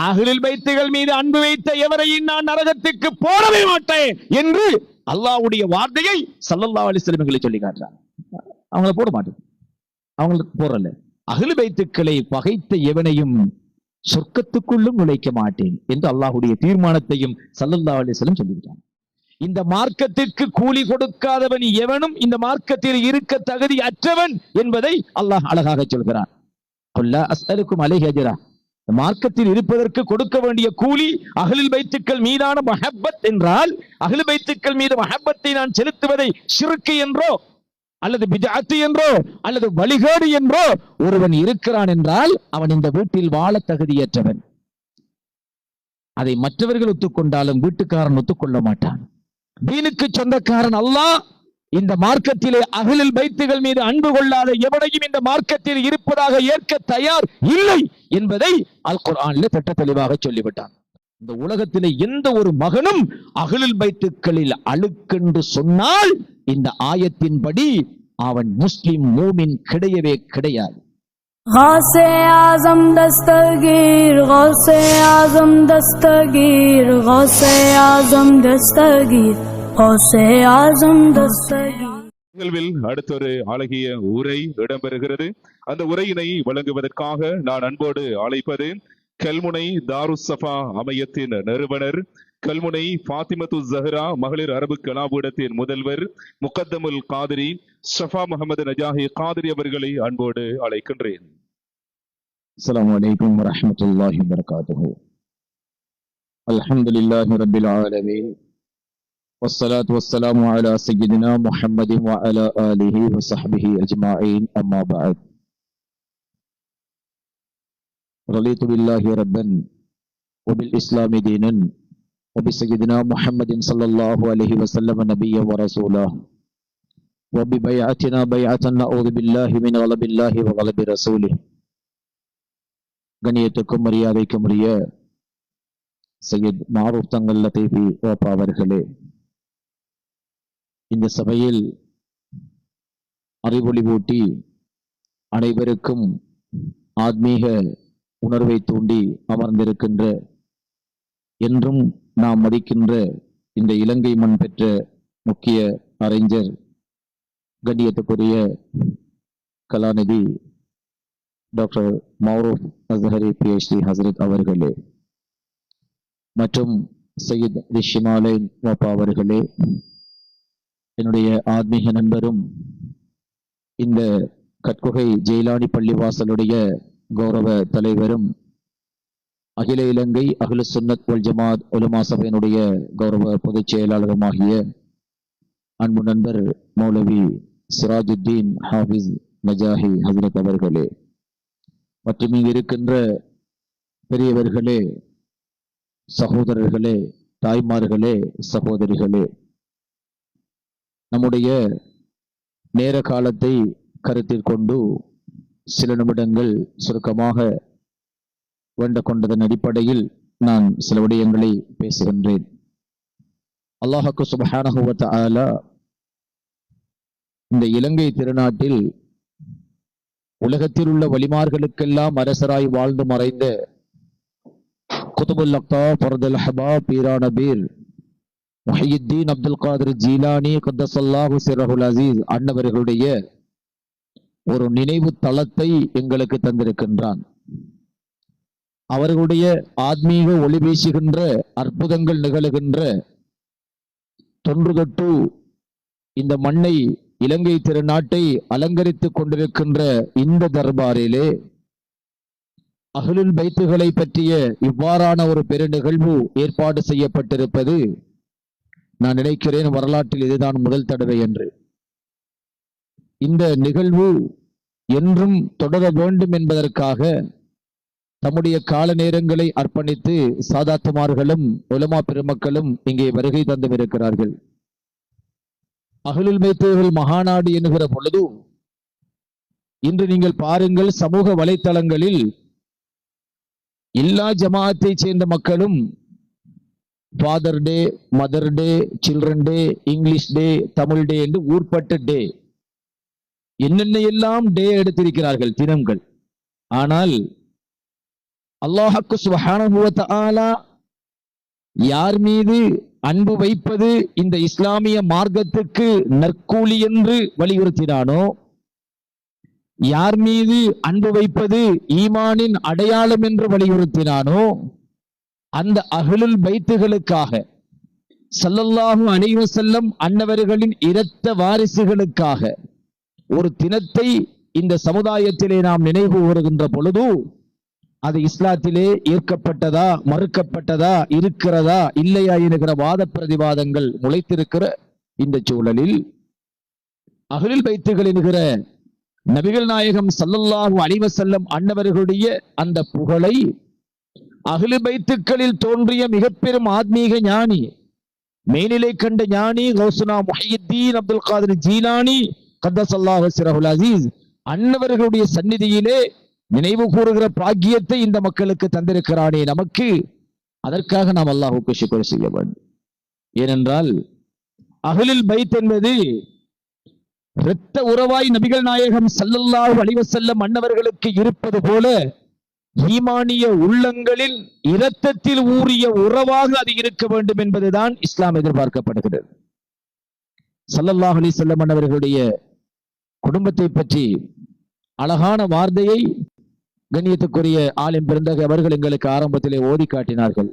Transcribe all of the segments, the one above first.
அஹ்லுல் பைத்துகள் மீது அன்பு வைத்த எவரையும் நான் நரகத்துக்கு போடவே மாட்டேன் என்று அல்லாஹ்வுடைய வார்த்தையை ஸல்லல்லாஹு அலைஹி வஸல்லம் சொல்லி காட்டுறாங்க. அவங்கள போட மாட்டேன், அவங்களுக்கு போறல. அஹ்லுல் பைத்துக்களை பகைத்த எவனையும் சொர்க்கத்துக்குள்ளும் நுழைக்க மாட்டேன் என்று அல்லாஹ்வுடைய தீர்மானத்தையும் ஸல்லல்லாஹு அலைஹி வஸல்லம் சொல்லிவிட்டாங்க. இந்த மார்க்கத்திற்கு கூலி கொடுக்காதவன் எவனும் இந்த மார்க்கத்தில் இருக்க தகுதி அற்றவன் என்பதை அல்லாஹ் அழகாக சொல்கிறான். அல்லாஹ் அஸ்அலுக்கும் அலைஹி அஜ்ரா, மார்க்கத்தில் இருப்பதற்கு கொடுக்க வேண்டிய கூலி அஹ்லுல் பைத்துக்கள் மீதான மஹப்பத் என்றால், அஹ்லுல் பைத்துக்கள் மீது மஹப்பத்தை நான் செலுத்துவதை ஷிர்க் என்றோ அல்லது பித்அத் என்றோ அல்லது வழிகேடு என்றோ ஒருவன் இருக்கிறான் என்றால் அவன் இந்த வீட்டில் வாழ தகுதியற்றவன். அதை மற்றவர்கள் ஒத்துக்கொண்டாலும் வீட்டுக்காரன் ஒத்துக்கொள்ள மாட்டான். தீனுக்கு சொந்தக்காரன் அல்லாஹ் இந்த மார்க்கத்திலே அஹ்லுல் பைத்துகள் மீது அன்பு கொள்ளாத எவனையும் இந்த மார்க்கத்தில் இருப்பதாக ஏற்க தயார் இல்லை என்பதை அல் குர்ஆனிலே திட்ட தெளிவாக சொல்லிவிட்டான். இந்த உலகத்திலே எந்த ஒரு மகனும் அஹ்லுல் பைத்துக்களில் அழுக்கென்று சொன்னால் இந்த ஆயத்தின்படி அவன் முஸ்லிம் மூமின் கிடையவே கிடையாது. गौसे आज़म दस्तगीर, गौसे आज़म दस्तगीर, गौसे आज़म दस्तगीर, गौसे आज़म दस्तगीर. நிகழ்வில் அடுத்தொரு அழகிய உரை இடம்பெறுகிறது. அந்த உரையினை வழங்குவதற்காக நான் அன்போடு அழைப்பது கல்முனை தாருஸ் ஸஃபா அமையத்தின் நிறுவனர், கல்முனை ஃபாத்திமத்து ஸஹ்ரா மகளிர் அரபு கலாபீடத்தின் முதல்வர் முகத்தமுல் காதிரி ஷஃபா முஹம்மது நஜாஹி காதிரி அவர்களை அன்போடு அழைக்கின்றேன். அஸ்ஸலாமு அலைக்கும் வரஹ்மத்துல்லாஹி வபரகாத்துஹு. அல்ஹம்துலில்லாஹி ரப்பில் ஆலமீன், வஸ்ஸலாத்து வஸ்ஸலாமு அலா சய்யிதினா முஹம்மதின் வ அலா ஆலிஹி வ ஸஹ்பிஹி அஜ்மஈன். அம்மா பஅத். ரலீது பில்லாஹி ரப்பன் வ பில் இஸ்லாமி தீனன் وبسيدنا محمد صلى الله عليه وسلم نبيا ورسولا وببيعتنا بيعة نعوذ بالله من غضب الله وغضب رسوله. கண்ணியத்துக்கும் மரியாதைக்கும் உரிய சையத் மாரூஃப் தங்கள் லத்தீஃபி வாப்பா அவர்களே, இந்த சபையில் அறிவொளி ஊட்டி அனைவருக்கும் ஆத்மீக உணர்வை தூண்டி அமர்ந்திருக்கின்ற, என்றும் நாம் மதிக்கின்ற இந்த இலங்கை மண் பெற்ற முக்கிய அறிஞர் கண்ணியத்துக்குரிய கலாநிதி டாக்டர் மௌரூஃப் அஸ்ஹரி PhD ஹசரத் அவர்களே, மற்றும் சையத் ரிஷிமாலைன் வாப்பா அவர்களே, என்னுடைய ஆத்மீக நண்பரும் இந்த கட்குகை ஜெயிலானி பள்ளிவாசலுடைய கௌரவ தலைவரும் அகில இலங்கை அஹ்லு சுன்னத் வல் ஜமாத் உலமா சபையினுடைய கௌரவ பொதுச் செயலாளருமாகிய அன்பு நண்பர் மௌலவி சிராஜுத்தீன் ஹாஃபிஸ் நஜாஹி ஹசரத் அவர்களே, மற்றும் இங்கு இருக்கின்ற பெரியவர்களே, சகோதரர்களே, தாய்மார்களே, சகோதரிகளே, நம்முடைய நேர காலத்தை கருத்தில் கொண்டு சில நிமிடங்கள் சுருக்கமாக வேண்ட கொண்டதன் அடிப்படையில் நான் சில விடயங்களை பேசுகின்றேன். அல்லாஹ்வுக்கு சுப்ஹானஹு வ தஆலா இந்த இலங்கை திருநாட்டில் உலகத்தில் உள்ள வலிமார்களுக்கெல்லாம் அரசராய் வாழ்ந்து மறைந்த குதுபுல் அக்தா ஃபர்துல் ஹபாப் பீரான பீர் முஹியுத்தீன் அப்துல் காதிர் ஜீலானி கத்தஸல்லாஹு சிர்ரஹுல் அஸீஸ் அன்னவர்களுடைய ஒரு நினைவு தளத்தை எங்களுக்கு தந்திருக்கின்றான். அவர்களுடைய ஆத்மீக ஒளி வீசுகின்ற, அற்புதங்கள் நிகழுகின்ற, தொன்று தொட்டு இந்த மண்ணை, இலங்கை திருநாட்டை அலங்கரித்துக் கொண்டிருக்கின்ற இந்த தர்பாரிலே அஹ்லுல் பைத்துகளை பற்றிய இவ்வாறான ஒரு பெரு நிகழ்வு ஏற்பாடு செய்யப்பட்டிருப்பது நான் நினைக்கிறேன் வரலாற்றில் இதுதான் முதல் தடவை என்று. இந்த நிகழ்வு என்றும் தொடர வேண்டும் என்பதற்காக தம்முடைய கால நேரங்களை அர்ப்பணித்து சாதாத்துமார்களும் உலமா பெருமக்களும் இங்கே வருகை தந்துவிருக்கிறார்கள். அஹ்லுல் பைத்துகள் மகாநாடு என்கிற பொழுது இன்று நீங்கள் பாருங்கள், சமூக வலைத்தளங்களில் எல்லா ஜமாஅத்தை சேர்ந்த மக்களும் ஃபாதர் டே, மதர் டே, சில்ட்ரன் டே, இங்கிலீஷ் டே, தமிழ் டே என்று ஊர்பட்ட டே, என்னென்ன எல்லாம் டே எடுத்திருக்கிறார்கள், தினங்கள். ஆனால் அல்லாஹ்வுக்கு சுப்ஹானஹு வ தஆலா யார் மீது அன்பு வைப்பது இந்த இஸ்லாமிய மார்க்கத்துக்கு நற்கூலி என்று வலியுறுத்தினானோ, யார் மீது அன்பு வைப்பது ஈமானின் அடையாளம் என்று வலியுறுத்தினானோ, அந்த அஹ்லுல் பைத்துகளுக்காக, ஸல்லல்லாஹு அலைஹி வஸல்லம் அன்னவர்களின் இரத்த வாரிசுகளுக்காக ஒரு தினத்தை இந்த சமுதாயத்திலே நாம் நினைவு கூறுகின்ற பொழுது, அது இஸ்லாத்திலே ஏற்கப்பட்டதா, மறுக்கப்பட்டதா, இருக்கிறதா, இல்லையா என்கிற வாத பிரதிவாதங்கள் முளைத்திருக்கிற இந்த சூழலில் அஹ்லுல் பைத்துகள் என்கிற நபிகள் நாயகம் ஸல்லல்லாஹு அலைஹி வஸல்லம் அன்னவர்களுடைய அந்த புகழை அஹ்லுல் பைத்துக்களில் தோன்றிய மிக பெரும் ஆத்மீக ஞானி, மேனிலை கண்ட ஞானி கௌசுனா முஹையத்தீன் அப்துல் காதிர் ஜீலானி கத்தஸல்லாஹு சிரஹுல் அசீஸ் அன்னவர்களுடைய சந்நிதியிலே நினைவு கூறுகிற பாக்கியத்தை இந்த மக்களுக்கு தந்திருக்கிறானே நமக்கு, அதற்காக நாம் அல்லாஹ்வுக்கு ஷுக்ர் செய்ய வேண்டும். ஏனென்றால் அஹ்லுல் பைத் என்பது இரத்த உறவாய் நபிகள் நாயகம் ஸல்லல்லாஹு அலைஹி வஸல்லம் அன்னவர்களுக்கு இருப்பது போல ஈமானிய உள்ளங்களில் இரத்தத்தில் ஊறிய உறவாக அது இருக்க வேண்டும் என்பதுதான் இஸ்லாம் எதிர்பார்க்கப்படுகிறது. ஸல்லல்லாஹு அலைஹி வஸல்லம் அன்னவர்களுடைய குடும்பத்தை பற்றி அழகான வார்த்தையை கண்ணியத்துக்குரிய ஆலிம் பெருந்தகை அவர்கள் எங்களுக்கு ஆரம்பத்திலே ஓதி காட்டினார்கள்.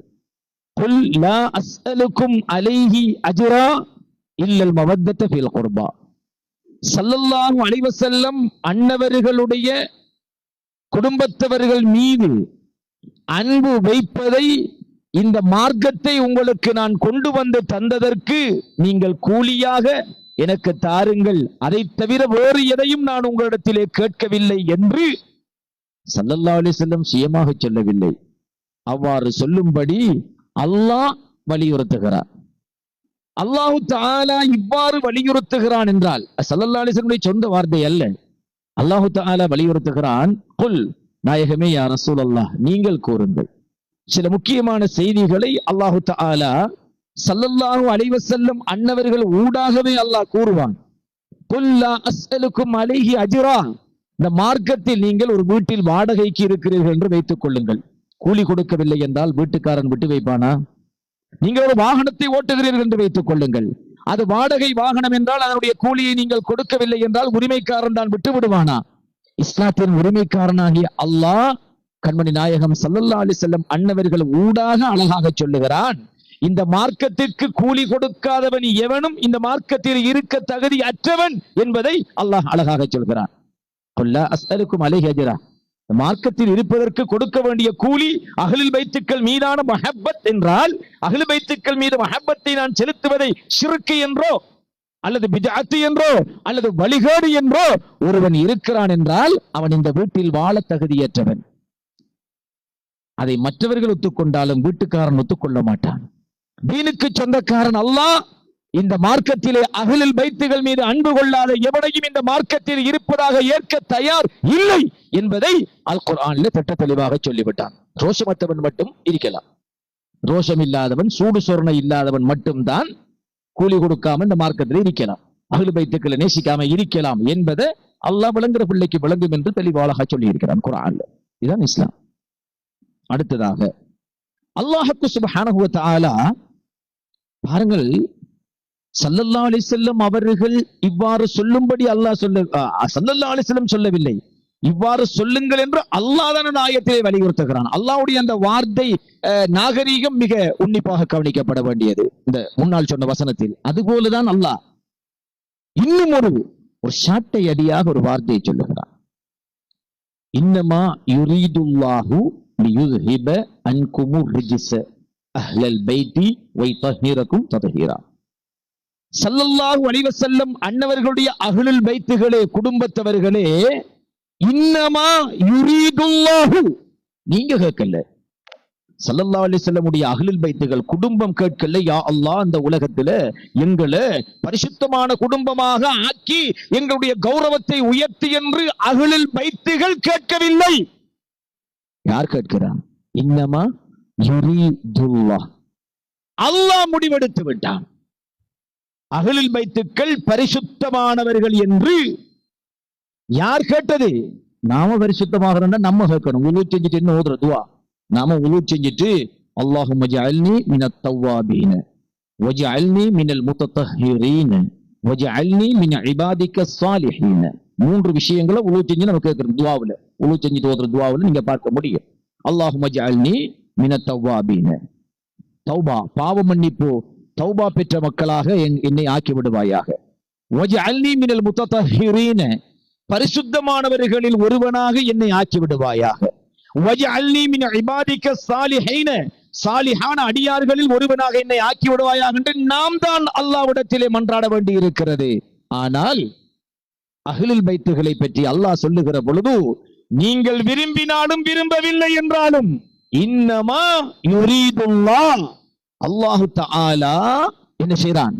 குல் லா அஸ்அலுக்கும் அலைஹி அஜ்ரா இல்லல் மவத்தத ஃபில் குர்பா. ஸல்லல்லாஹு அலைஹி வஸல்லம் அன்னவர்களுடைய குடும்பத்தவர்கள் மீது அன்பு வைப்பதை, இந்த மார்க்கத்தை உங்களுக்கு நான் கொண்டு வந்து தந்ததற்கு நீங்கள் கூலியாக எனக்கு தாருங்கள், அதை தவிர வேறு எதையும் நான் உங்களிடத்திலே கேட்கவில்லை என்று ஸல்லல்லாஹு அலைஹி வஸல்லம் சுயமாக சொல்லவில்லை. அவ்வாறு சொல்லும்படி அல்லாஹ் வலியுறுத்துகிறார். அல்லாஹு தஆலா இவ்வாறு வலியுறுத்துகிறான் என்றால் ஸல்லல்லாஹு அலைஹி வஸல்லம் சொந்த வார்த்தை அல்ல. அல்லாஹு தஆலா வலியுறுத்துகிறான், குல் நாயகமே யா ரசூலல்லாஹ் நீங்கள் கூறுங்கள். சில முக்கியமான செய்திகளை அல்லாஹு தஆலா ஸல்லல்லாஹு அலைஹி வஸல்லம் அன்னவர்கள் ஊடாகவே அல்லாஹ் கூறுவான். குல் லா அஸ்அலுக்கும் அலைஹி அஜ்ரா. இந்த மார்க்கத்தில் நீங்கள் ஒரு வீட்டில் வாடகைக்கு இருக்கிறீர்கள் என்று வைத்துக் கொள்ளுங்கள். கூலி கொடுக்கவில்லை என்றால் வீட்டுக்காரன் விட்டு வைப்பானா? நீங்கள் ஒரு வாகனத்தை ஓட்டுகிறீர்கள் என்று வைத்துக் கொள்ளுங்கள். அது வாடகை வாகனம் என்றால் அதனுடைய கூலியை நீங்கள் கொடுக்கவில்லை என்றால் உரிமைக்காரன் தான் விட்டு விடுவானா? இஸ்லாத்தின் உரிமைக்காரனாகிய அல்லாஹ் கண்மணி நாயகம் ஸல்லல்லாஹு அலைஹி வஸல்லம் அன்னவர்கள் ஊடாக அழகாக சொல்லுகிறான், இந்த மார்க்கத்திற்கு கூலி கொடுக்காதவன் எவனும் இந்த மார்க்கத்தில் இருக்க தகுதி அற்றவன் என்பதை அல்லாஹ் அழகாக சொல்கிறான். குல்லா அஸ்அலுக்கும் அலைஹி அஜ்ரா. மார்க்கத்தில் இருப்பதற்கு கொடுக்க வேண்டிய கூலி அஹ்லுல் பைத்துக்கள் மீதான மஹப்பத் என்றால், அஹ்லுல் பைத்துக்கள் மீது மஹப்பத்தை நான் செலுத்துவதை ஷிர்க் என்றோ அல்லது பித்அத் என்றோ அல்லது வழிகேடு என்றோ ஒருவன் இருக்கிறான் என்றால் அவன் இந்த வீட்டில் வாழ தகுதியற்றவன். அதை மற்றவர்கள் ஒத்துக்கொண்டாலும் வீட்டுக்காரன் ஒத்துக்கொள்ள மாட்டான். தீனுக்கு சொந்தக்காரன் அல்லாஹ் இந்த மார்க்கத்திலே அஹ்லுல் பைத்துகள் மீது அன்பு கொள்ளாத எவனையும் இந்த மார்க்கத்தில் இருப்பதாக ஏற்க தயார் இல்லை என்பதை அல் குர்ஆனிலே திட்ட தெளிவாக சொல்லிவிட்டான். ரோஷமற்றவன் மட்டும் இருக்கலாம், ரோஷம் இல்லாதவன், சூடு சொரணை இல்லாதவன் மட்டும்தான் கூலி கொடுக்காம இந்த மார்க்கத்தில் இருக்கலாம், அஹ்லுல் பைத்துக்களை நேசிக்காம இருக்கலாம் என்பதை அல்லாஹ் விளங்குற பிள்ளைக்கு விளங்கும் என்று தெளிவாக சொல்லி இருக்கிறான் குர்ஆன்ல. இதுதான் இஸ்லாம். அடுத்ததாக அல்லாஹ்வுக்கு சுப்ஹானஹு வ தஆலா பாருங்கள், ஸல்லல்லாஹு அலைஹி வஸல்லம் அவர்கள் இவ்வாறு சொல்லும்படி அல்லாஹ் ஸல்லல்லாஹு அலைஹி வஸல்லம் சொல்லவில்லை, இவ்வாறு சொல்லுங்கள் என்று அல்லாஹ் தான் ஆயத்திலே வலியுறுத்துகிறான். அல்லாஹ்வுடைய அந்த வார்த்தை நாகரீகம் மிக உன்னிப்பாக கவனிக்கப்பட வேண்டியது. இந்த முன்னால் சொன்ன வசனத்தில் அதுபோலதான் அல்லாஹ் இன்னும் ஒரு சாட்டை அடியாக ஒரு வார்த்தையை சொல்லுகிறான். இன்னமா யுரீதுல்லாஹு லியுஸ்ஹிப அன்குமு ரிஜ்ஸ அஹ்லல் பைத்தி வயதஹிரகும் தத்ஹீரா. ஸல்லல்லாஹு அலைஹி வஸல்லம் அன்னவர்களுடைய அஹ்லுல் பைத்துகளே, குடும்பத்தவர்களே, இன்னமா யுரீதுல்லாஹு, நீங்க கேட்கல, ஸல்லல்லாஹு அலைஹி வஸல்லம் உடைய அஹ்லுல் பைத்துகள் குடும்பம் கேட்கல, யா அல்லாஹ் இந்த உலகத்துல எங்களை பரிசுத்தமான குடும்பமாக ஆக்கி எங்களுடைய கௌரவத்தை உயர்த்தி என்று அஹ்லுல் பைத்துகள் கேட்கவில்லை. யார் கேட்கிறான்? இன்னமா யுரீதுல்லாஹ், அல்லாஹ் முடிவெடுத்து விட்டான். அஹ்லுல் பைத்துக்கள் பரிசுத்தமானவர்கள் என்று யார் கேட்டது? நாம பரிசுத்தமாக நம்ம கேட்கணும். 105 ஓதுற துவா நாம உலு செஞ்சுட்டு அல்லாஹும்ம ஜஅல்னி மினத் தவ்வாபீன வஜஅல்னி மினல் முத்தத்தஹிரீன வஜஅல்னி மின் இபாதிக்கஸ் ஸாலிஹீன. 3 விஷயங்களை உலு செஞ்சு நம்ம கேட்கிறோம் துஆவுல. உலு செஞ்சுட்டு ஓதுற துஆவுல நீங்க பார்க்க முடியும். அல்லாஹும்ம ஜஅல்னி மினத் தவ்வாபீன, தௌபா பாவ மன்னிப்பு தௌபா பெற்ற மக்களாக என்னை ஆக்கி விடுவாயாக. வஜஅல்னி மினல் முத்தத்தஹிரீன, பரிசுத்தமானவர்களில் ஒருவனாக என்னை ஆக்கி விடுவாயாக. வஜஅல்னி மின் இபாதிக்கஸ் ஸாலிஹீன, சாலிஹான அடியார்களில் ஒருவனாக என்னை ஆக்கி விடுவாயாக என்று நாம் தான் அல்லாஹ்விடத்திலே மன்றாட வேண்டி இருக்கிறது. ஆனால் அஹ்லுல் பைத்துகளை பற்றி அல்லாஹ் சொல்லுகிற பொழுது, நீங்கள் விரும்பினாலும் விரும்பவில்லை என்றாலும் இன்னமா யுரீதுல்லாஹ், அல்லாஹ் தஆலா என்ன செய்றான்,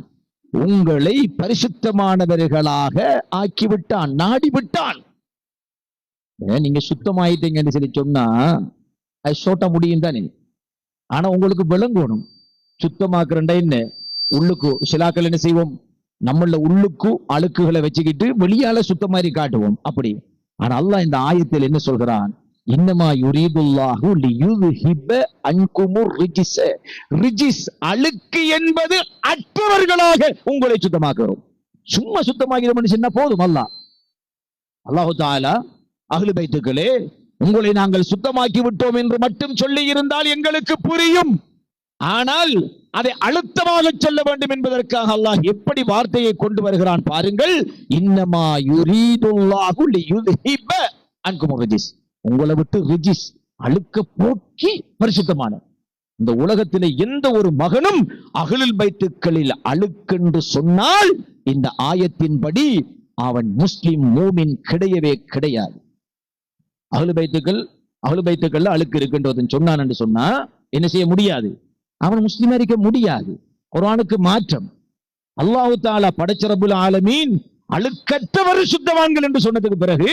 உங்களை பரிசுத்தமானவர்களாக ஆக்கிவிட்டான், நாடி விட்டான். நீங்க சுத்தமாயிட்டீங்கன்னு சொல்லி சொன்னா அது சோட்ட முடியும் தானே. ஆனா உங்களுக்கு விளங்கணும் சுத்தமாக்குறண்டா என்ன. உள்ளுக்கு சிலாக்கள் என்ன செய்வோம், நம்மள உள்ளுக்கு அழுக்குகளை வச்சுக்கிட்டு வெளியால சுத்தமாரி காட்டுவோம் அப்படி. ஆனா அல்லாஹ் இந்த ஆயத்தில் என்ன சொல்கிறான், இன்னமா யுரீதுல்லாஹு லியுذஹிப அன்குமுர் ரிஜ்ஸ, ரிஜ்ஸ் அழுக்கு என்பது அற்றவர்களாக உங்களை சுத்தமாக்குறோம். சும்மா சுத்தமாக்கிறோம்னு சொன்னா போதும். அல்லாஹ் தஆலா அஹ்லு பைத்துக்களே உங்களை நாங்கள் சுத்தமாக்கி விட்டோம் என்று மட்டும் சொல்லி இருந்தால் எங்களுக்கு புரியும். ஆனால் அதை அழுத்தமாக சொல்ல வேண்டும் என்பதற்காக அல்லாஹ் எப்படி வார்த்தையை கொண்டு வருகிறான் பாருங்கள். இன்னமா யுரீதுல்லாஹு லியுذஹிப அன்குமுர் ரிஜ்ஸ், உங்களை விட்டு ரிஜிஸ் அழுக்க போக்கி பரிசுத்தமான. இந்த உலகத்திலே எந்த ஒரு மகனும் அஹ்லுல் பைத்துக்களில் அழுக்கென்று சொன்னால் இந்த ஆயத்தின்படி அவன் முஸ்லிம் மூமின் கிடையவே கிடையாது. அஹ்லு பைத்துக்கள் அழுக்கு இருக்கின்றதுன்னு சொன்னான் என்று சொன்னா என்ன செய்ய முடியாது, அவன் முஸ்லிமா இருக்க முடியாது. குர்ஆனுக்கு மாற்றம். அல்லாஹ் தஆலா படைச்ச ரப்புல் ஆலமீன் அழுக்கற்றவர் சுத்தவான்கள் என்று சொன்னதுக்கு பிறகு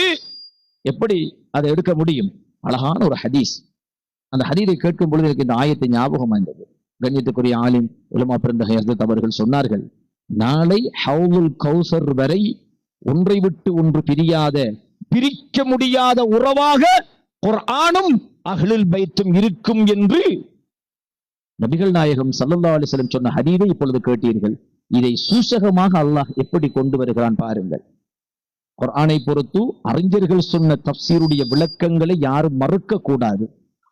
எப்படி அதை எடுக்க முடியும்? அழகான ஒரு ஹதீஸ். அந்த ஹதீஸை கேட்கும் பொழுது எனக்கு இந்த ஆயத்தை ஞாபகம் வந்தது. கண்ணியத்துக்குரிய ஆலிம் உலமா பெருந்தகை ஹஜ்ரத் அவர்கள் சொன்னார்கள், நாளை ஹவுலுல் கௌசர் வரை ஒன்றை விட்டு ஒன்று பிரிக்க முடியாத உறவாக குர்ஆனும் அஹ்லுல் பைத்தும் இருக்கும் என்று நபிகள் நாயகம் ஸல்லல்லாஹு அலைஹி வஸல்லம் சொன்ன ஹதீஸை இப்பொழுது கேட்டீர்கள். இதை சூசகமாக அல்லாஹ் எப்படி கொண்டு வருகிறான் பாருங்கள். குர்ஆனை பொறுத்து அறிஞர்கள் சொன்ன தஃப்சீருடைய விளக்கங்களை யாரும் மறுக்க கூடாது.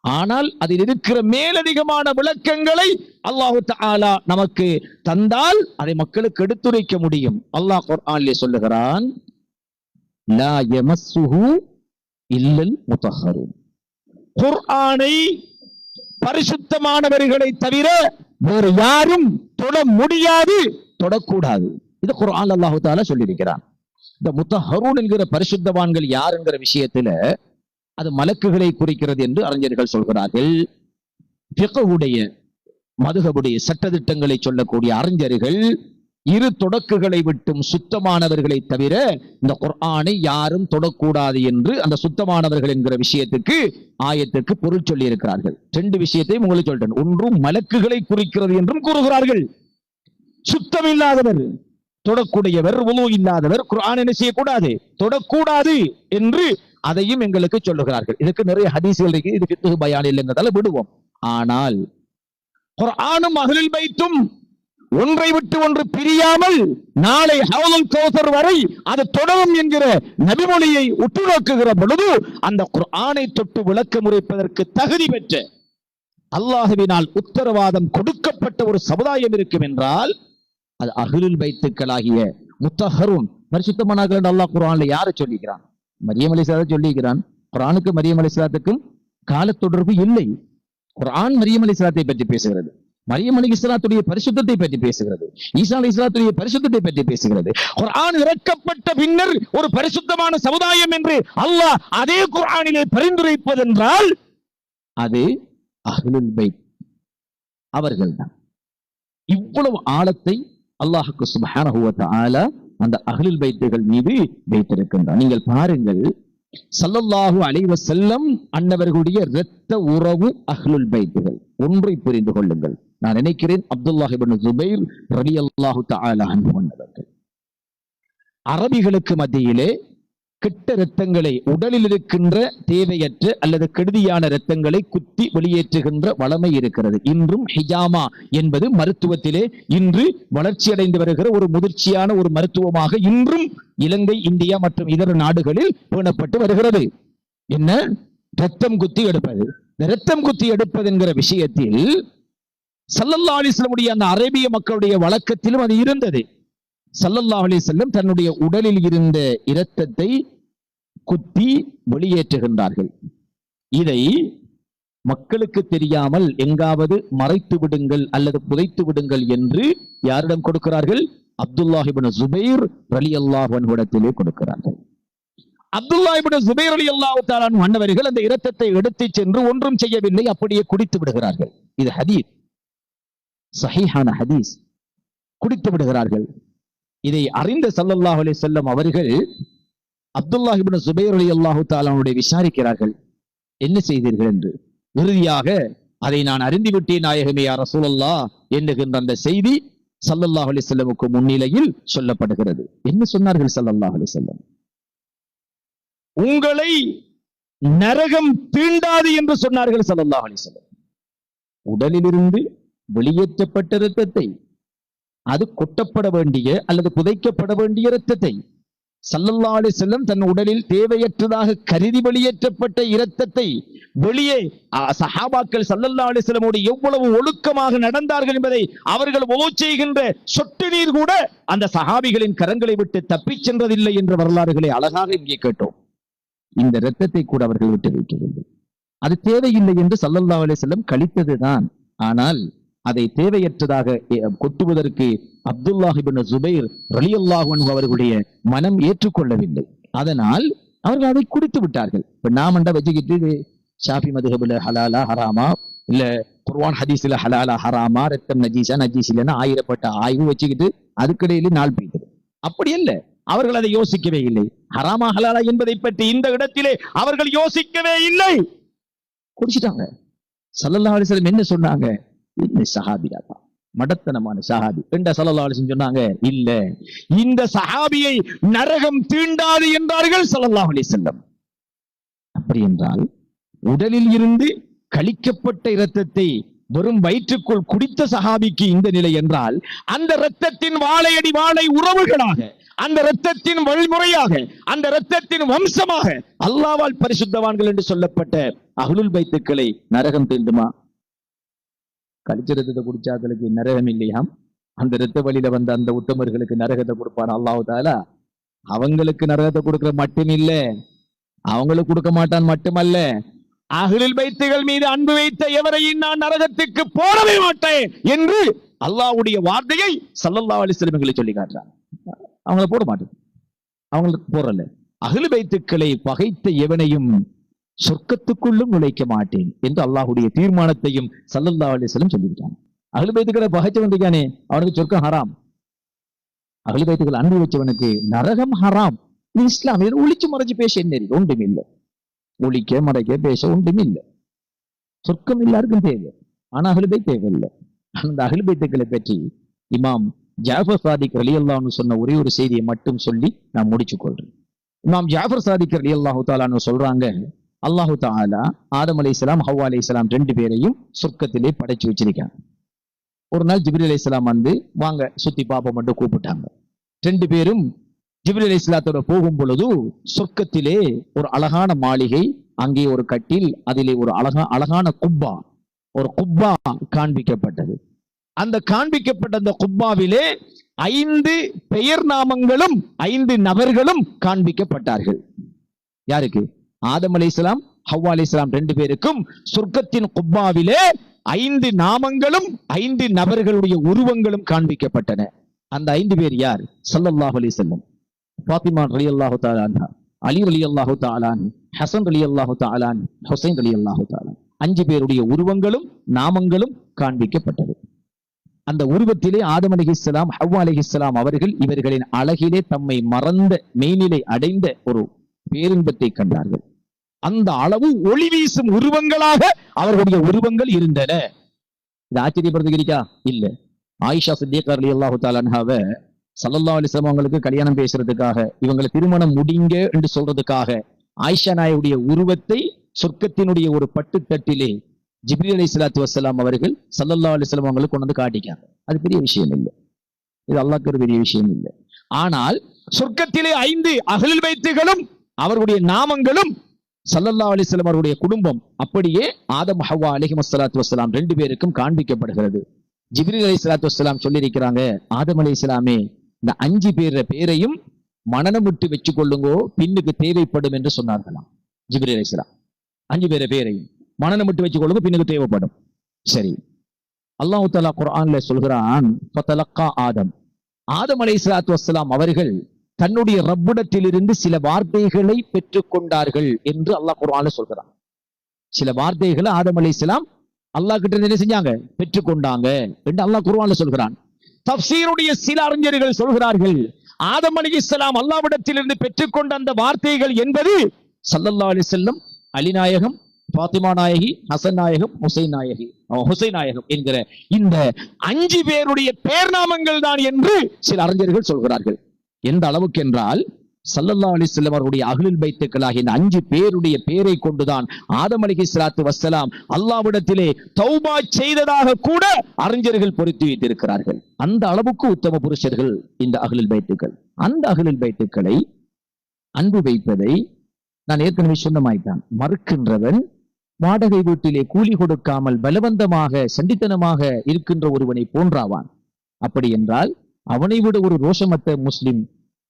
ஆனால் அதில் இருக்கிற மேலதிகமான விளக்கங்களை அல்லாஹ் தஆலா நமக்கு தந்தால் அதை மக்களுக்கு எடுத்துரைக்க முடியும். அல்லாஹ் குர்ஆனிலே சொல்லுகிறான், லா யமஸ்ஸுஹு இல்லல் முத்தஹ்ஹரூன், குர்ஆனை பரிசுத்தமானவர்களை தவிர வேறு யாரும் தொட முடியாது, தொடக்கூடாது. இது குர்ஆன் அல்லாஹ் தஆலா சொல்லியிருக்கிறான். இந்த முத்தஹ்ஹரூன் என்கிற பரிசுத்தவான்கள் யார் என்கிற விஷயத்துல அது மலக்குகளை குறிக்கிறது என்று அறிஞர்கள் சொல்கிறார்கள். ஃபிக்ஹுடைய மதுஹபுடைய சட்டதிட்டங்களை சொல்லக்கூடிய அறிஞர்கள் இரு தொடக்குகளை விட்டும் சுத்தமானவர்களை தவிர இந்த குர்ஆனை யாரும் தொடக்கூடாது என்று அந்த சுத்தமானவர்கள் என்கிற விஷயத்துக்கு ஆயத்துக்கு பொருள் சொல்லி இருக்கிறார்கள். 2 விஷயத்தையும் உங்களுக்கு சொல்றேன். ஒன்றும் மலக்குகளை குறிக்கிறது என்றும் கூறுகிறார்கள். சுத்தமில்லாதவர், தொடக்கூடியவர், உலு இல்லாதவர் குர்ஆன் என்ன செய்யக்கூடாது, தொடக்கூடாது என்று அதையும் எங்களுக்கு சொல்லுகிறார்கள். இதுக்கு நிறைய ஹதீஸ்கள் இருக்கு. இது ஃபிக்ஹ் பயான் இல்லைங்கிறதால விடுவோம். ஆனால் குர்ஆனும் அஹ்லுல் பைத்தும் ஒன்றை விட்டு ஒன்று பிரியாமல் நாளை ஹவுலுல் கௌசர் வரை அது தொடரும் என்கிற நபிமொழியை உற்று நோக்குகிற பொழுது அந்த குர்ஆனை தொட்டு விளக்கம் உரைப்பதற்கு தகுதி பெற்ற அல்லாஹ்வினால் உத்தரவாதம் கொடுக்கப்பட்ட ஒரு சமுதாயம் இருக்கும் என்றால் அது அஹ்லுல் பைத்துக்களாகிய முத்தஹ்ஹரூன் பரிசுத்தமானவர்கள் என்று அல்லாஹ் குர்ஆன்ல யாரை சொல்லிக்கிறான்? மரியம் அலைஹிஸ்ஸலாத்தை சொல்லிக்கிறான். குர்ஆனுக்கு மரியம் அலைஹிஸ்ஸலாத்துக்கும் கால தொடர்பு இல்லை. குர்ஆன் மரியம் அலைஹிஸ்ஸலாத்தை பற்றி பேசுகிறது, மரியம் அலைஹிஸ்ஸலாத்துடைய பரிசுத்தத்தை பற்றி பேசுகிறது, ஈசா அலைஹிஸ்ஸலாத்துடைய பரிசுத்தத்தை பற்றி பேசுகிறது. குர்ஆன் இறக்கப்பட்ட பின்னர் ஒரு பரிசுத்தமான சமுதாயம் என்று அல்லாஹ் அதே குர்ஆனிலே பரிந்துரைப்பதென்றால் அது அஹ்லுல் பைத் அவர்கள்தான். இவ்வளவு ஆழத்தை அல்லாஹ்வுக்கு சுப்ஹானஹு வ தஆலா அந்த அஹ்லுல் பைத்துகள் மீது வைத்திருக்கின்றார். நீங்கள் பாருங்கள், ஸல்லல்லாஹு அலைஹி வஸல்லம் அன்னவர்களுடைய இரத்த உறவு அஹ்லுல் பைத்துகள். ஒன்றை புரிந்து கொள்ளுங்கள், நான் நினைக்கிறேன் அப்துல்லாஹ் இப்னு ஸுபைர் ரலியல்லாஹு தஆலா அன்ஹு அவர்கள் அரபிகளுக்கு மத்தியிலே கெட்ட இரத்தங்களை, உடலில் இருக்கின்ற தேவையற்ற அல்லது கெடுதியான இரத்தங்களை குத்தி வெளியேற்றுகின்ற வளமை இருக்கிறது. இன்றும் ஹிஜாமா என்பது மருத்துவத்திலே இன்று வளர்ச்சியடைந்து வருகிற ஒரு முதிர்ச்சியான ஒரு மருத்துவமாக இன்றும் இலங்கை, இந்தியா மற்றும் இதர நாடுகளில் பேணப்பட்டு வருகிறது. என்ன? ரத்தம் குத்தி எடுப்பது. இந்த ரத்தம் குத்தி எடுப்பது என்கிற விஷயத்தில் ஸல்லல்லாஹு அலைஹி வஸல்லம் அந்த அரேபிய மக்களுடைய வழக்கத்திலும் அது இருந்தது. ஸல்லல்லாஹு அலைஹி வஸல்லம் தன்னுடைய உடலில் இருந்த இரத்தத்தை குத்தி வெளியேற்றுகின்றார்கள். இதை மக்களுக்கு தெரியாமல் எங்காவது மறைத்து விடுங்கள் அல்லது புதைத்து விடுங்கள் என்று யாரிடம் கொடுக்கிறார்கள்? அப்துல்லாஹ் இப்னு ஸுபைர் ரலியல்லாஹு அன்ஹு இடத்திலே கொடுக்கிறார்கள். அப்துல்லாஹ் இப்னு ஸுபைர் ரலியல்லாஹு தஆலா அன்ஹு அன்னவர்கள் அந்த இரத்தத்தை எடுத்துச் சென்று ஒன்றும் செய்யவில்லை, அப்படியே குடித்து விடுகிறார்கள். இது ஹதீஸ், சஹீஹான ஹதீஸ். குடித்து விடுகிறார்கள். இதை அறிந்த ஸல்லல்லாஹு அலைஹி வஸல்லம் அவர்கள் அப்துல்லாஹ் இப்னு ஸுபைர் ரலியல்லாஹு தஆலா அன்ஹுவை விசாரிக்கிறார்கள், என்ன செய்தீர்கள் என்று. இறுதியாக அதை நான் அறிந்துவிட்டேன் நாயகமே யா ரசூலல்லாஹ் என்கின்ற அந்த செய்தி ஸல்லல்லாஹு அலைஹி வஸல்லமுக்கு முன்னிலையில் சொல்லப்படுகிறது. என்ன சொன்னார்கள் ஸல்லல்லாஹு அலைஹி வஸல்லம்? உங்களை நரகம் தீண்டாது என்று சொன்னார்கள் ஸல்லல்லாஹு அலைஹி வஸல்லம். உடலிலிருந்து வெளியேற்றப்பட்ட இரத்தத்தை, அது கொட்டப்பட வேண்டிய அல்லது புதைக்கப்பட வேண்டிய இரத்தத்தை ஸல்லல்லாஹு அலைஹி வஸல்லம் தன் உடலில் தேவையற்றதாக கருதி வெளியேற்றப்பட்ட இரத்தத்தை வெளியே சஹாபாக்கள் ஸல்லல்லாஹு அலைஹி வஸல்லமோடு எவ்வளவு ஒழுக்கமாக நடந்தார்கள் என்பதை அவர்கள் வுது செய்கின்ற சொட்டு நீர் கூட அந்த சஹாபிகளின் கரங்களை விட்டு தப்பிச் சென்றதில்லை என்ற வரலாறுகளை அழகாக இங்கே கேட்டோம். இந்த இரத்தத்தை கூட அவர்கள் விட்டு வைக்கவில்லை. அது தேவையில்லை என்று ஸல்லல்லாஹு அலைஹி வஸல்லம் கழித்ததுதான். ஆனால் அதை தேவையற்றதாக கொட்டுவதற்கு அப்துல்லாஹ் இப்னு ஸுபைர் ரலியல்லாஹு அன்ஹு அவர்களுடைய மனம் ஏற்றுக்கொள்ளவில்லை. அதனால் அவர்கள் அதை குடித்து விட்டார்கள். இப்ப நாம் வச்சுக்கிட்டு ஷாஃபி மதுஹபுல ஹலாலா ஹராமா, இல்ல குர்ஆன் ஹதீஸ்ல ஹலாலா ஹராமா, ரத்தம் நஜீஸா நஜீஸ் இல்லைன்னா ஆயிரப்பட்ட ஆய்வு வச்சுக்கிட்டு அதுக்கிடையிலே நாள் போய்த்தது. அப்படி அல்ல, அவர்கள் அதை யோசிக்கவே இல்லை. ஹராமா ஹலாலா என்பதை பற்றி இந்த இடத்திலே அவர்கள் யோசிக்கவே இல்லை, குடிச்சிட்டாங்க. ஸல்லல்லாஹு அலைஹி வஸல்லம் என்ன சொன்னாங்க? இந்த சஹாபியாதான் மடத்தனமான சஹாபி என்ற ஸல்லல்லாஹு அலைஹி வஸல்லம் சொன்னாங்க, இல்ல இந்த சஹாபியை நரகம் தீண்டாது என்றார்கள் ஸல்லல்லாஹு அலைஹி வஸல்லம். அப்படி என்றால் உடலில் இருந்து கழிக்கப்பட்ட இரத்தத்தை வெறும் வயிற்றுக்குள் குடித்த சஹாபிக்கு இந்த நிலை என்றால், அந்த இரத்தத்தின் வாழையடி வாழை உறவுகளாக, அந்த இரத்தத்தின் வழிமுறையாக, அந்த இரத்தத்தின் வம்சமாக அல்லாஹ்வால் பரிசுத்தவான்கள் என்று சொல்லப்பட்ட அஹ்லுல் பைத்துக்களை நரகம் தீண்டுமா? கழிச்ச ரத்தத்தை குடிச்சாக்களுக்கு நரகம் இல்லையாம். அந்த இரத்த வழியில வந்த அந்த உத்தமர்களுக்கு நரகத்தை கொடுப்பான் அல்லாஹ் தஆலா. அவங்களுக்கு நரகத்தை கொடுக்கிற மட்டும் இல்ல, அவங்களுக்கு கொடுக்க மாட்டான் மட்டுமல்ல, அஹ்லுல் பைத்துகள் மீது அன்பு வைத்த எவரையும் நான் நரகத்துக்கு போடவே மாட்டேன் என்று அல்லாஹ்வுடைய வார்த்தையை ஸல்லல்லாஹு அலைஹி வஸல்லம் சொல்லி காட்டுறாங்க. அவங்கள போட மாட்டேன், அவங்களுக்கு போறல. அஹ்லுல் பைத்துக்களை பகைத்த எவனையும் சொர்க்கத்துக்குள்ளும் நுழைக்க மாட்டேன் என்று அல்லாஹ்வுடைய தீர்மானத்தையும் ஸல்லல்லாஹு அலைஹி வஸல்லம் சொல்லியிருக்காங்க. அஹ்லுல் பைத்துக்களை பகைச்சவன் இருக்கானே அவனுக்கு சொர்க்கம் ஹராம். அஹ்லுல் பைத்துக்கள் அன்பு வச்சவனுக்கு நரகம் ஹராம். இது இஸ்லாம். இதில் ஒளிச்சு மறைச்சு பேச என்ன இருக்கு? ஒன்றும் இல்லை. ஒளிக்க மறைக்க பேச ஒன்றும் இல்லை. சொர்க்கம் எல்லாருக்கும் தேவை, ஆனா அஹ்லுல் பைத் தேவையில்லை. அந்த அஹ்லுல் பைத்துக்களை பற்றி இமாம் ஜாஃபர் சாதிக் ரலியல்லாஹு அன்ஹு சொன்ன ஒரே ஒரு செய்தியை மட்டும் சொல்லி நான் முடிச்சு கொள்றேன். இமாம் ஜாஃபர் சாதிக் ரலியல்லாஹு தஆலா அன்ஹு சொல்றாங்க, அல்லாஹு தஆலா ஆதம் அலைஹிஸ்ஸலாம் ஹவ்வா அலைஹிஸ்ஸலாம் ரெண்டு பேரையும் சொர்க்கத்திலே படைச்சு வச்சிருக்காங்க. ஒரு நாள் ஜிப்ரீல் அலைஹிஸ்ஸலாம் வந்து வாங்க சுத்தி பாப்போம் என்று கூப்பிட்டாங்க. ரெண்டு பேரும் ஜிப்ரீல் அலைஹிஸ்ஸலாத்தோட போகும் பொழுது சொர்க்கத்திலே ஒரு அழகான மாளிகை, அங்கே ஒரு கட்டில், அதிலே ஒரு அழகான குப்பா, ஒரு குப்பா காண்பிக்கப்பட்டது. அந்த காண்பிக்கப்பட்ட அந்த குப்பாவிலே 5 பெயர் நாமங்களும் 5 நபர்களும் காண்பிக்கப்பட்டார்கள். யாருக்கு? ஆதம் அலைஹிஸ்ஸலாம் ஹவ்வா அலைஹிஸ்ஸலாம் ரெண்டு பேருக்கும் சொர்க்கத்தின் குப்பாவிலே 5 நாமங்களும் 5 நபர்களுடைய உருவங்களும் காண்பிக்கப்பட்டன. அந்த 5 பேர் யார்? ஸல்லல்லாஹு அலைஹி வஸல்லம், ஃபாத்திமா ரலியல்லாஹு தஆலா அன்ஹா, அலி ரலியல்லாஹு தஆலா அன்ஹு, ஹஸன் ரலியல்லாஹு தஆலா அன்ஹு, ஹுசைன் ரலியல்லாஹு தஆலா. 5 பேருடைய உருவங்களும் நாமங்களும் காண்பிக்கப்பட்டது. அந்த உருவத்திலே ஆதம் அலைஹிஸ்ஸலாம் ஹவ்வா அலைஹிஸ்ஸலாம் அவர்கள் இவர்களின் அழகிலே தம்மை மறந்த மெய்நிலை அடைந்த ஒரு பேரின்பத்தை கண்டார்கள். அந்த அளவு ஒளி வீசும் உருவங்களாக அவர்களுடைய உருவங்கள் இருந்தன. இது ஆச்சரியப்படுத்துகிறீர்களா? இல்ல. ஆயிஷா சித்திகா ரலியல்லாஹு தஆலா அன்ஹாவை ஸல்லல்லாஹு அலைஹி வஸல்லம் அவங்களுக்கு கல்யாணம் பேசுறதுக்காக, இவங்களை திருமணம் முடிங்க என்று சொல்றதுக்காக ஆயிஷா நாயுடைய உருவத்தை சொர்க்கத்தினுடைய ஒரு பட்டுத்தட்டிலே ஜிப்ரீல் அலைஹிஸ்ஸலாத்து வஸ்ஸலாம் அவர்கள் ஸல்லல்லாஹு அலைஹி வஸல்லம் அவங்களுக்கு கொண்டு வந்து காட்டிக்காங்க. அது பெரிய விஷயம் இல்லை, இது அல்லாஹ்க்கு ஒரு பெரிய விஷயம் இல்லை. ஆனால் சொர்க்கத்திலே 5 அஹ்லுல் பைத்துகளும் அவர்களுடைய நாமங்களும் ஸல்லல்லாஹு அலைஹி வஸல்லம் அவருடைய குடும்பம் அப்படியே ஆதம் ஹவ்வா அலைஹிஸ்ஸலாத்து வஸ்ஸலாம் 2 பேருக்கும் காண்பிக்கப்படுகிறது. ஜிப்ரீல் அலைஹிஸ்ஸலாத்து வஸ்ஸலாம் சொல்லியிருக்கிறாங்க, ஆதம் அலைஹிஸ்ஸலாமே இந்த 5 பேர பேரையும் மனனம் விட்டு வச்சு கொள்ளுங்கோ, பின்னுக்கு தேவைப்படும் என்று சொன்னார்களாம். ஜிப்ரீல் அலைஹிஸ்ஸலாம் 5 பேர பேரையும் மனனம் விட்டு வச்சு கொள்ளுங்க, பின்னுக்கு தேவைப்படும். சரி, அல்லாஹ் தஆலா குர்ஆன்ல சொல்கிறான், ஃபதலக்கா ஆதம், ஆதம் அலைஹிஸ்ஸலாத்து வஸ்ஸலாம் அவர்கள் தன்னுடைய ரப்பிடத்திலிருந்து சில வார்த்தைகளை பெற்றுக் கொண்டார்கள் என்று அல்லாஹ் குர்ஆன்ல சொல்கிறான். சில வார்த்தைகளை ஆதம் அலைஹிஸ்ஸலாம் அல்லாஹ் கிட்ட இருந்து என்ன செஞ்சாங்க, பெற்றுக்கொண்டாங்க என்று அல்லாஹ் குர்ஆன்ல சொல்கிறான். தஃப்சீருடைய சில அறிஞர்கள் சொல்கிறார்கள், ஆதம் அலைஹிஸ்ஸலாம் அல்லாஹ்விடத்திலிருந்து பெற்றுக்கொண்ட அந்த வார்த்தைகள் என்பது ஸல்லல்லாஹு அலைஹி வஸல்லம், அலி நாயகம், பாத்திமா நாயகி, ஹசன் நாயகம், ஹுசைன் நாயகம் என்கிற இந்த 5 பேருடைய பேர்நாமங்கள் தான் என்று சில அறிஞர்கள் சொல்கிறார்கள். எந்த அளவுக்கு என்றால் ஸல்லல்லாஹு அலைஹி வஸல்லம் அவருடைய அஹ்லுல் பைத்துக்களாகிய இந்த 5 பேருடைய பேரை கொண்டுதான் ஆதம் அலைஹிஸ்ஸலாத்து வஸ்ஸலாம் அல்லாஹ்விடத்திலே தௌபா செய்ததாக கூட அறிஞர்கள் பொருத்தி வைத்திருக்கிறார்கள். அந்த அளவுக்கு உத்தம புருஷர்கள் இந்த அஹ்லுல் பைத்துக்கள். அந்த அஹ்லுல் பைத்துக்களை அன்பு வைப்பதை நான் ஏற்கனவே சொன்னமாய்த்தான். மறுக்கின்றவன் வாடகை வீட்டிலே கூலி கொடுக்காமல் பலவந்தமாக சண்டித்தனமாக இருக்கின்ற ஒருவனை போன்றாவான். அப்படி என்றால் அவனை விட ஒரு ரோஷமற்ற முஸ்லிம்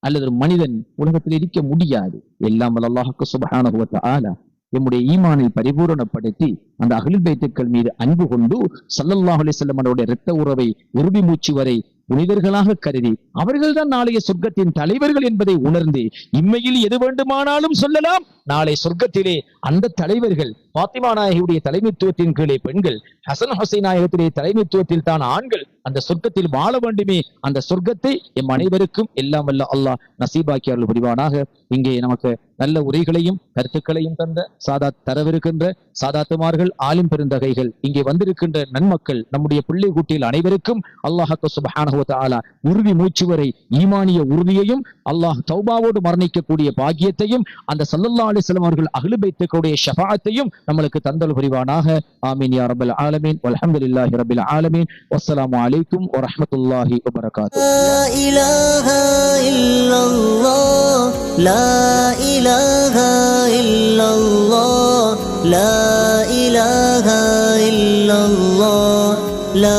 அல்லது ஒரு மனிதன் உலகத்தில் இருக்க முடியாது. எல்லாம் அல்லாஹ் சுப்ஹானஹு வ தஆலா நம்முடைய ஈமானை பரிபூரணப்படுத்தி அந்த அஹ்லுல் பைத்துக்கள் மீது அன்பு கொண்டு ஸல்லல்லாஹு அலைஹி வஸல்லம் அவருடைய இரத்த உறவை இறுதி மூச்சு வரை புனிதர்களாக கருதி அவர்கள்தான் நாளைய சொர்க்கத்தின் தலைவர்கள் என்பதை உணர்ந்து இம்மையில் எது வேண்டுமானாலும் சொல்லலாம், நாளை சொர்க்கத்திலே அந்த தலைவர்கள் பாத்திமா நாயகியுடைய தலைமைத்துவத்தின் கீழே பெண்கள், ஹசன் ஹுசைன் நாயகத்திலே தலைமைத்துவத்தில் தான் ஆண்கள் அந்த சொர்க்கத்தில் வாழ வேண்டுமே. அந்த சொர்க்கத்தை எம் அனைவருக்கும் எல்லாம் வல்ல அல்லாஹ் நசீபாக்கி அருள் புரிவானாக. இங்கே நமக்கு நல்ல உரைகளையும் கருத்துக்களையும் தந்த சாதாத் தரவிருக்கின்ற சாதாத்துமார்கள், ஆலிம் பெருந்தகைகள், இங்கே வந்திருக்கின்ற நன்மக்கள், நம்முடைய பிள்ளை குட்டியில் அனைவருக்கும் அல்லாஹ் சுப்ஹானஹு வ தஆலா உறுதி மூச்சு வரை ஈமானிய உறுதியையும் அல்லாஹ் தௌபாவோடு மரணிக்கக்கூடிய பாக்கியத்தையும் அந்த ஸல்லல்லாஹு அலைஹி வஸல்லம் அவர்கள் அஹ்லுல் பைத்துக்களுடைய ஷஃபாஅத்தையும் நம்மளுக்கு தந்தல் புரிவானாக. ஆமீன் யா ரப்பல் ஆலமீன். வல்ஹம்துலில்லாஹி ரப்பில் ஆலமீன். வஸ்ஸலாமு அலைக்கும் வ ரஹ்மத்துல்லாஹி வ பரகாத்துஹு. லா இலாஹா இல்லல்லாஹ், லா இலாஹா இல்லல்லாஹ், லா இலாஹா இல்லல்லாஹ், லா